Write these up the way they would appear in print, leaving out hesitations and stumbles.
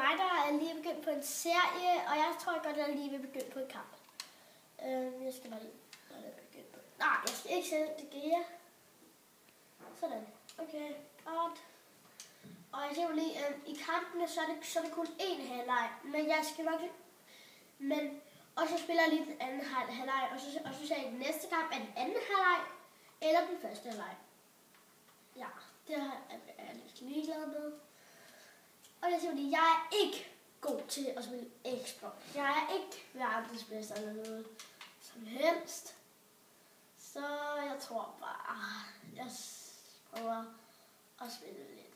mig, der er lige begyndt på en serie, og jeg tror godt, jeg lige vil begynde på en kamp. Jeg skal bare lige begynde på. Nej, jeg skal ikke sætte det gear. Sådan. Okay, godt. Og jeg ser lige, i kampene, så er det kun én halvleg, men jeg skal nok... Og så spiller jeg lige den anden halvleg, og så ser jeg den næste kamp, er den anden halvleg, eller den første halvleg. Ja, det er jeg lidt ligeglad med. Og jeg siger lige, jeg er ikke god til at spille Xbox. Jeg er ikke verdensmester eller noget som helst. Så jeg tror bare, jeg prøver at spille lidt.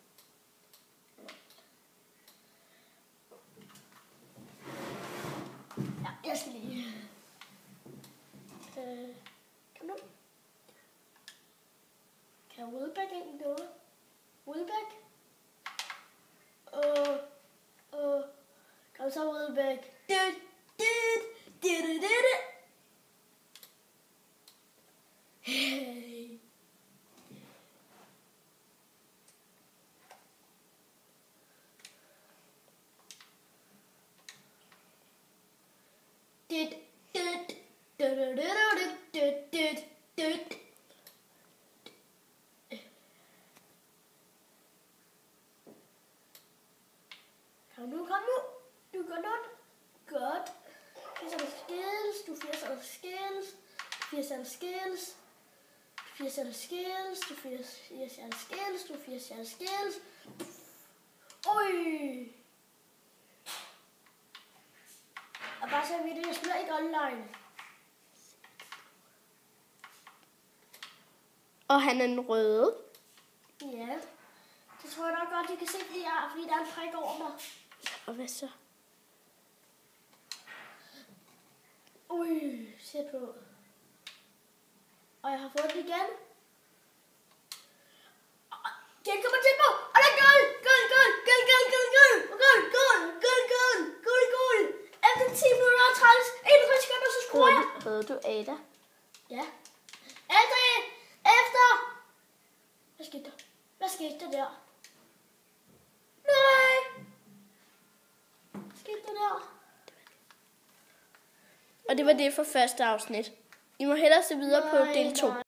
Ja, jeg skal lige. Kom nu. Kan Wilbeck ikke noget? Wilbeck? Kom så, Wilbeck. Hey. Kom nu. Du gør noget godt. 80 skills. Du 80 skills. 80 skills. 80 skills. Du 80 skills. Du 80 skills. Oj. Og bare så vidt, jeg spiller ikke online. Og han er den røde. Ja. Det tror jeg nok godt, I kan se, fordi der er en prik over mig. Og hvad så? Ui, se på. Og jeg har fået den igen. Den kommer tæt på. Og der er gul. Efter 10 minutter og 31 sekunder, så skruer jeg. Havde du Ada? Ja. Efter. Hvad skete der der? Nej. Hvad skete der der? Og det var det for første afsnit. I må hellere se videre på del 2.